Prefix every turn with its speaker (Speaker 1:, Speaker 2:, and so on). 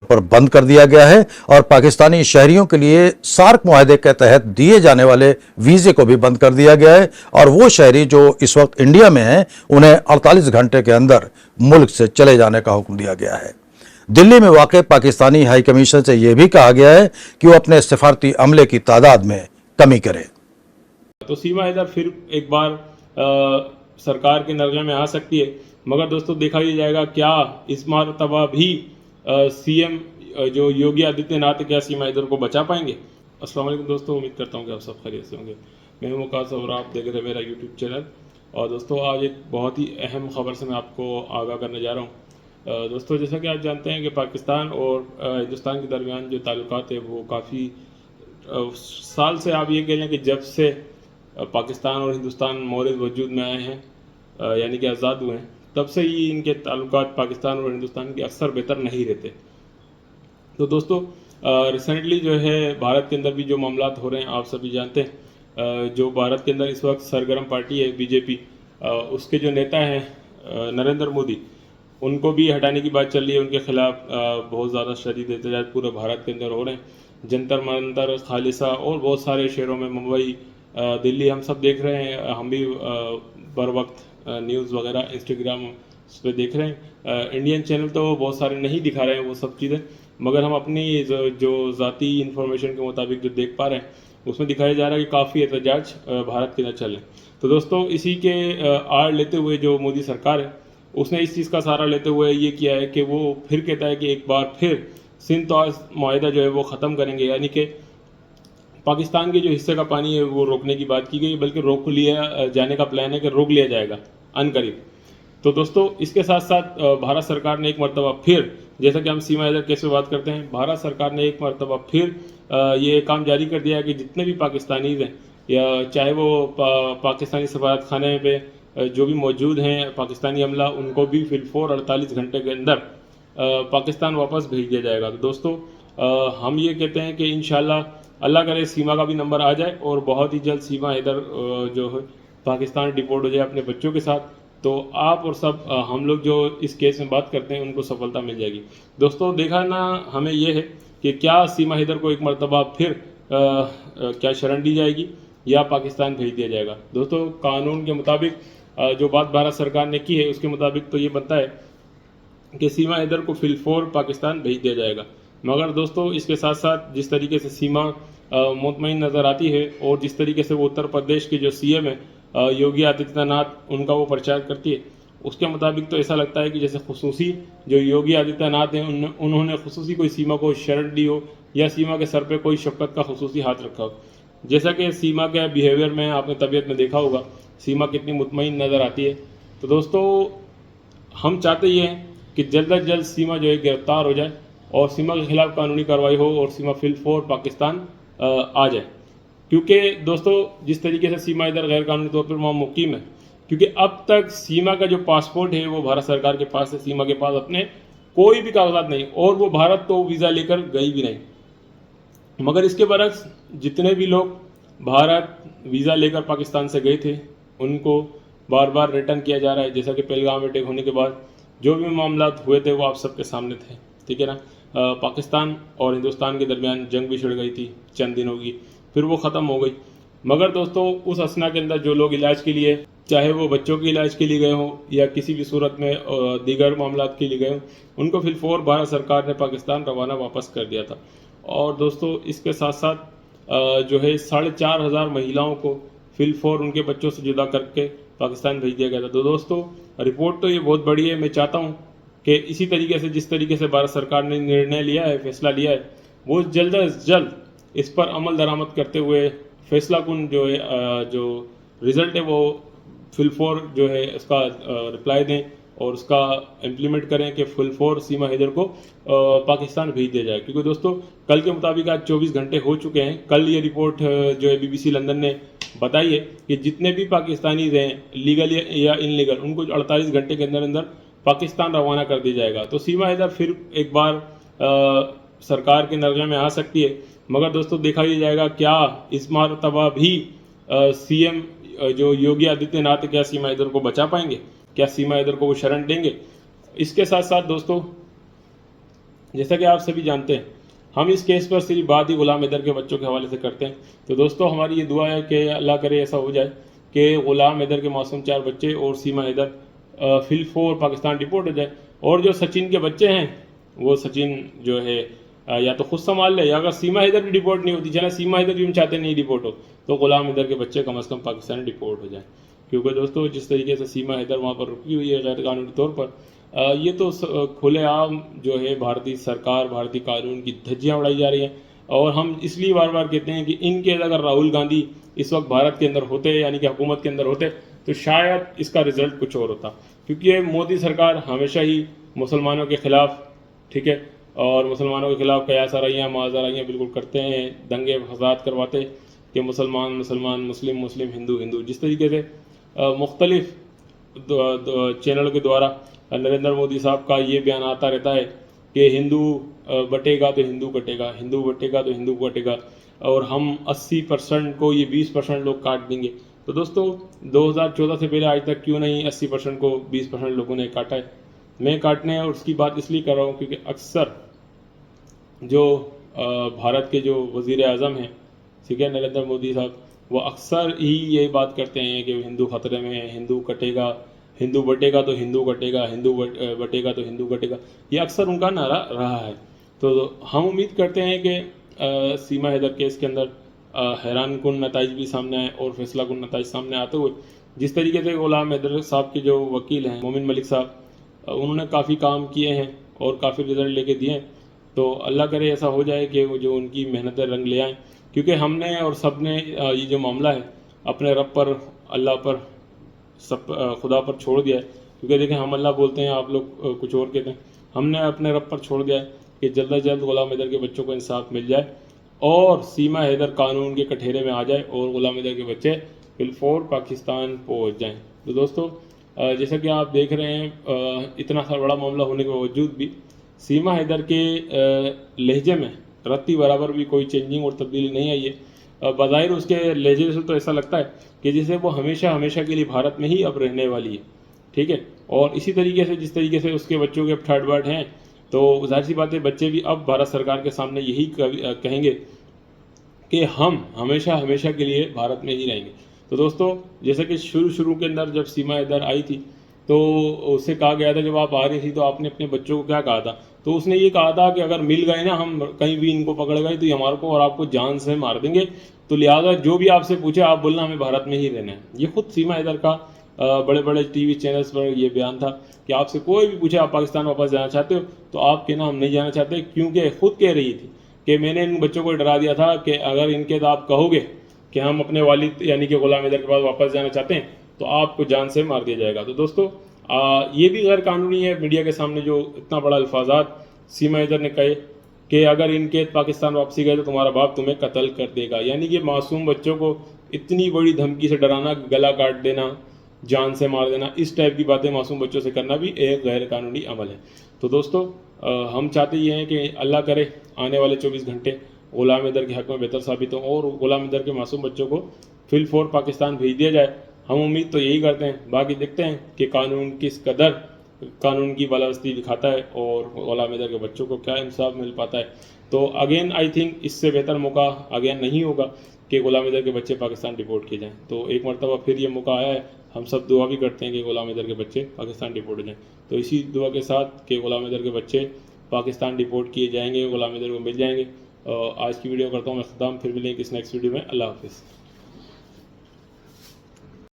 Speaker 1: पर बंद कर दिया गया है और पाकिस्तानी शहरियों के लिए सार्क मुआहदे के तहत दिए जाने वाले वीजे को भी बंद कर दिया गया है और वो शहरी जो इस वक्त इंडिया में हैं उन्हें 48 घंटे के अंदर मुल्क से चले जाने का हुक्म दिया गया है। दिल्ली में वाक़ पाकिस्तानी हाई कमीशन से यह भी कहा गया है कि वो अपने सिफारती अमले की तादाद में कमी करे।
Speaker 2: तो सीमा हैदर फिर एक बार सरकार के नज़र में आ सकती है, मगर दोस्तों देखा ही जाएगा क्या इस मरतबा भी सीएम जो योगी आदित्यनाथ क्या सीमा हैदर को बचा पाएंगे। अस्सलाम वालेकुम दोस्तों, उम्मीद करता हूँ कि आप सब खैरियत से होंगे। मैं हूं मुकास और आप देख रहे हैं मेरा यूट्यूब चैनल। और दोस्तों आज एक बहुत ही अहम खबर से मैं आपको आगाह करने जा रहा हूँ। दोस्तों जैसा कि आप जानते हैं कि पाकिस्तान और हिंदुस्तान के दरमियान जो ताल्लुकात है वो काफ़ी साल से आप ये कह लें कि जब से पाकिस्तान और हिंदुस्तान मौजूद वजूद में आए हैं, यानी कि आज़ाद हुए हैं, तब से ही इनके ताल्लुकात पाकिस्तान और हिंदुस्तान के अक्सर बेहतर नहीं रहते। तो दोस्तों रिसेंटली जो है भारत के अंदर भी जो मामलात हो रहे हैं आप सभी जानते हैं। जो भारत के अंदर इस वक्त सरगर्म पार्टी है बीजेपी, उसके जो नेता हैं नरेंद्र मोदी, उनको भी हटाने की बात चल रही है। उनके खिलाफ बहुत ज़्यादा शदीद एहतजाज पूरे भारत के अंदर हो रहे हैं। जंतर मंतर, खालिसा और बहुत सारे शहरों में, मुंबई, दिल्ली, हम सब देख रहे हैं। हम भी बर वक्त न्यूज़ वगैरह इंस्टाग्राम उस पर देख रहे हैं। इंडियन चैनल तो बहुत सारे नहीं दिखा रहे हैं वो सब चीज़ें, मगर हम अपनी जो ज़ाती इंफॉर्मेशन के मुताबिक जो देख पा रहे हैं उसमें दिखाया जा रहा है कि काफ़ी एहतजाज भारत के अंदर चल रहे हैं। तो दोस्तों इसी के आड़ लेते हुए जो मोदी सरकार है उसने इस चीज़ का सहारा लेते हुए ये किया है कि वो फिर कहता है कि एक बार फिर सिंध मुआहदा जो है वो ख़त्म करेंगे, यानी कि पाकिस्तान के जो हिस्से का पानी है वो रोकने की बात की गई, बल्कि रोक लिया जाने का प्लान है कि रोक लिया जाएगा अनकरीब। तो दोस्तों इसके साथ साथ भारत सरकार ने एक मरतबा फिर, जैसा कि हम सीमा हैदर कैसे बात करते हैं, भारत सरकार ने एक मरतबा फिर ये काम जारी कर दिया है कि जितने भी पाकिस्तानीज़ हैं, या चाहे वो पाकिस्तानी सफारत खाने पे जो भी मौजूद हैं पाकिस्तानी अमला, उनको भी फिलफोर 48 घंटे के अंदर पाकिस्तान वापस भेज दिया जाएगा। तो दोस्तों हम ये कहते हैं कि इंशाल्लाह अल्लाह करे सीमा का भी नंबर आ जाए और बहुत ही जल्द सीमा हैदर जो है पाकिस्तान डिपोर्ट हो जाए अपने बच्चों के साथ। तो आप और सब हम लोग जो इस केस में बात करते हैं उनको सफलता मिल जाएगी। दोस्तों देखा ना हमें ये है कि क्या सीमा हैदर को एक मरतबा फिर क्या शरण दी जाएगी या पाकिस्तान भेज दिया जाएगा। दोस्तों कानून के मुताबिक जो बात भारत सरकार ने की है उसके मुताबिक तो ये बनता है कि सीमा हैदर को फिलफोर पाकिस्तान भेज दिया जाएगा। मगर दोस्तों इसके साथ साथ जिस तरीके से सीमा मुतमईन नज़र आती है और जिस तरीके से वो उत्तर प्रदेश के जो सीएम है योगी आदित्यनाथ, उनका वो प्रचार करती है, उसके मुताबिक तो ऐसा लगता है कि जैसे खुसूसी जो योगी आदित्यनाथ हैं उन्होंने खुसूसी कोई सीमा को शरण दी हो या सीमा के सर पे कोई शफकत का खुसूसी हाथ रखा हो। जैसा कि सीमा के बिहेवियर में आपने तबीयत में देखा होगा, सीमा कितनी मुतमईन नज़र आती है। तो दोस्तों हम चाहते ये हैं कि जल्द अज जल्द सीमा जो है गिरफ्तार हो जाए और सीमा के खिलाफ कानूनी कार्रवाई हो और सीमा फिलफोर पाकिस्तान आ जाए। क्योंकि दोस्तों जिस तरीके से सीमा इधर गैर कानूनी तौर पर वहाँ मुकीम है, क्योंकि अब तक सीमा का जो पासपोर्ट है वो भारत सरकार के पास है, सीमा के पास अपने कोई भी कागजात नहीं, और वो भारत तो वीज़ा लेकर गई भी नहीं। मगर इसके बरक्स जितने भी लोग भारत वीज़ा लेकर पाकिस्तान से गए थे उनको बार बार रिटर्न किया जा रहा है। जैसा कि पहलगाम अटैक होने के बाद जो भी मामला हुए थे वो आप सबके सामने थे, ठीक है ना। पाकिस्तान और हिंदुस्तान के दरमियान जंग भी छिड़ गई थी चंद दिनों की, फिर वो ख़त्म हो गई। मगर दोस्तों उस असना के अंदर जो लोग इलाज के लिए, चाहे वो बच्चों के इलाज के लिए गए हों या किसी भी सूरत में दीगर मामलात के लिए गए हों, उनको फिलफोर भारत सरकार ने पाकिस्तान रवाना वापस कर दिया था। और दोस्तों इसके साथ साथ जो है 4,500 महिलाओं को फिलफोर उनके बच्चों से जुदा करके पाकिस्तान भेज दिया गया था। तो दोस्तों रिपोर्ट तो ये बहुत बड़ी है। मैं चाहता हूँ कि इसी तरीके से जिस तरीके से भारत सरकार ने निर्णय लिया है, फैसला लिया है, वो जल्द अज जल्द इस पर अमल दरामद करते हुए फैसला कुन जो है जो रिज़ल्ट है वो फिलफोर जो है उसका रिप्लाई दें और उसका इम्प्लीमेंट करें कि फिलफोर सीमा हैदर को पाकिस्तान भेज दिया जाए। क्योंकि दोस्तों कल के मुताबिक आज 24 घंटे हो चुके हैं। कल ये रिपोर्ट जो है BBC लंदन ने बताई है कि जितने भी पाकिस्तानी हैं लीगल या इनलीगल, उनको 48 घंटे के अंदर अंदर पाकिस्तान रवाना कर दिया जाएगा। तो सीमा हैदर फिर एक बार सरकार के नज़र में आ सकती है। मगर दोस्तों देखा ही जाएगा क्या इस मरतबा भी सीएम जो योगी आदित्यनाथ है क्या सीमा हैदर को बचा पाएंगे, क्या सीमा हैदर को वो शरण देंगे। इसके साथ साथ दोस्तों जैसा कि आप सभी जानते हैं, हम इस केस पर सिर्फ बात ही गुलाम हैदर के बच्चों के हवाले से करते हैं। तो दोस्तों, हमारी ये दुआ है कि अल्लाह करे ऐसा हो जाए कि गुलाम हैदर के मासूम 4 बच्चे और सीमा हैदर फिल-4 पाकिस्तान डिपोर्ट हो जाए, और जो सचिन के बच्चे हैं वो सचिन जो है या तो खुद संभाल ले, या अगर सीमा हैदर भी डिपोर्ट नहीं होती, चला सीमा हैदर भी हम चाहते नहीं डिपोर्ट हो, तो गुलाम हैदर के बच्चे कम से कम पाकिस्तान डिपोर्ट हो जाए। क्योंकि दोस्तों, जिस तरीके से सीमा हैदर वहाँ पर रुकी हुई है गैर कानूनी तौर पर, ये तो खुलेआम जो है भारतीय सरकार, भारतीय कानून की धज्जियाँ उड़ाई जा रही हैं। और हम इसलिए बार बार कहते हैं कि इनके अगर राहुल गांधी इस वक्त भारत के अंदर होते, यानी कि हुकूमत के अंदर होते, तो शायद इसका रिजल्ट कुछ और होता। क्योंकि ये मोदी सरकार हमेशा ही मुसलमानों के खिलाफ, ठीक है, और मुसलमानों के खिलाफ कयास आराइयाँ, माज़ाराइयाँ बिल्कुल करते हैं, दंगे फसाद करवाते कि मुसलमान मुसलमान, मुस्लिम मुस्लिम, हिंदू हिंदू। जिस तरीके से मुख्तलिफ चैनलों के द्वारा नरेंद्र मोदी साहब का ये बयान आता रहता है कि हिंदू बटेगा तो हिंदू कटेगा, हिंदू बटेगा तो हिंदू कटेगा, और हम 80% को ये 20% लोग काट देंगे। तो दोस्तों, 2014 से पहले आज तक क्यों नहीं 80% को 20% लोगों ने काटा है? मैं काटने और उसकी बात इसलिए कर रहा हूँ क्योंकि अक्सर जो भारत के जो वज़ीर आज़म हैं, ठीक है, नरेंद्र मोदी साहब, वो अक्सर ही यही बात करते हैं कि हिंदू खतरे में है, हिंदू कटेगा, हिंदू बटेगा तो हिंदू कटेगा, हिंदू बटेगा तो हिंदू कटेगा। ये अक्सर उनका नारा रहा है। तो हम उम्मीद करते हैं कि सीमा हैदर केस के अंदर हैरान कुन नताइज भी सामने आए और फैसला कुन नताइज सामने आते हुए, जिस तरीके से गुलाम हैदर साहब के जो वकील हैं मोमिन मलिक साहब, उन्होंने काफ़ी काम किए हैं और काफ़ी रिजल्ट लेके दिए हैं। तो अल्लाह करे ऐसा हो जाए कि वो जो उनकी मेहनतें रंग ले आएँ, क्योंकि हमने और सब ने ये जो मामला है अपने रब पर, अल्लाह पर, सब खुदा पर छोड़ दिया है। क्योंकि देखें, हम अल्लाह बोलते हैं, आप लोग कुछ और कहते हैं। हमने अपने रब पर छोड़ दिया है कि जल्द अज जल्द गुलाम हैदर के बच्चों को इंसाफ मिल जाए और सीमा हैदर कानून के कठेरे में आ जाए और गुलाम हैदर के बच्चे फिल-4 पाकिस्तान पहुँच जाएँ। तो दोस्तों, जैसा कि आप देख रहे हैं, इतना सा बड़ा मामला होने के बावजूद भी सीमा हैदर के लहजे में रत्ती बराबर भी कोई चेंजिंग और तब्दीली नहीं आई है। बज़ाहिर उसके लहजे से तो ऐसा लगता है कि जैसे वो हमेशा हमेशा के लिए भारत में ही अब रहने वाली है, ठीक है। और इसी तरीके से जिस तरीके से उसके बच्चों के अब थर्ड बर्ड हैं, तो जाहिर सी बात है बच्चे भी अब भारत सरकार के सामने यही कहेंगे कि हम हमेशा हमेशा के लिए भारत में ही रहेंगे। तो दोस्तों, जैसे कि शुरू के अंदर जब सीमा हैदर आई थी, तो उससे कहा गया था, जब आप आ रही थी तो आपने अपने बच्चों को क्या कहा था? तो उसने ये कहा था कि अगर मिल गए ना, हम कहीं भी इनको पकड़ गए, तो ये हमारे को और आपको जान से मार देंगे, तो लिहाजा जो भी आपसे पूछे आप बोलना हमें भारत में ही रहना है। ये खुद सीमा हैदर का बड़े बड़े टीवी चैनल्स पर ये बयान था कि आपसे कोई भी पूछे आप पाकिस्तान वापस जाना चाहते हो, तो आप कहना हम नहीं जाना चाहते, क्योंकि खुद कह रही थी कि मैंने इन बच्चों को डरा दिया था कि अगर इनके तो आप कहोगे कि हम अपने वालिद यानी कि गुलाम हैदर के पास वापस जाना चाहते हैं, तो आपको जान से मार दिया जाएगा। तो दोस्तों, ये भी गैर कानूनी है मीडिया के सामने जो इतना बड़ा अल्फाजात सीमा हैदर ने कहे कि अगर इनके पाकिस्तान वापसी गए तो तुम्हारा बाप तुम्हें कत्ल कर देगा। यानी कि मासूम बच्चों को इतनी बड़ी धमकी से डराना, गला काट देना, जान से मार देना, इस टाइप की बातें मासूम बच्चों से करना भी एक गैर कानूनी अमल है। तो दोस्तों, हम चाहते ये हैं कि अल्लाह करे आने वाले 24 घंटे गुलाम हैदर के हक़ में बेहतर साबित हों और गुलाम हैदर के मासूम बच्चों को फिल-4 पाकिस्तान भेज दिया जाए। हम उम्मीद तो यही करते हैं, बाकी देखते हैं कि कानून किस कदर कानून की बालादस्ती दिखाता है और गुलाम हैदर के बच्चों को क्या इंसाफ मिल पाता है। तो अगेन आई थिंक इससे बेहतर मौका अगेन नहीं होगा कि गुलाम हैदर के बच्चे पाकिस्तान डिपोर्ट किए जाएँ। तो एक मरतबा फिर ये मौका आया है, हम सब दुआ भी करते हैं कि गुलाम हैदर के बच्चे पाकिस्तान डिपोर्ट हो जाएँ। तो इसी दुआ के साथ कि गुलाम हैदर के बच्चे पाकिस्तान डिपोर्ट किए जाएंगे, गुलाम हैदर को मिल जाएंगे। आज की वीडियो करता हूँ मैं ख़त्म, फिर मिलेंगे किस नेक्स्ट वीडियो में। अल्लाह हाफिज़।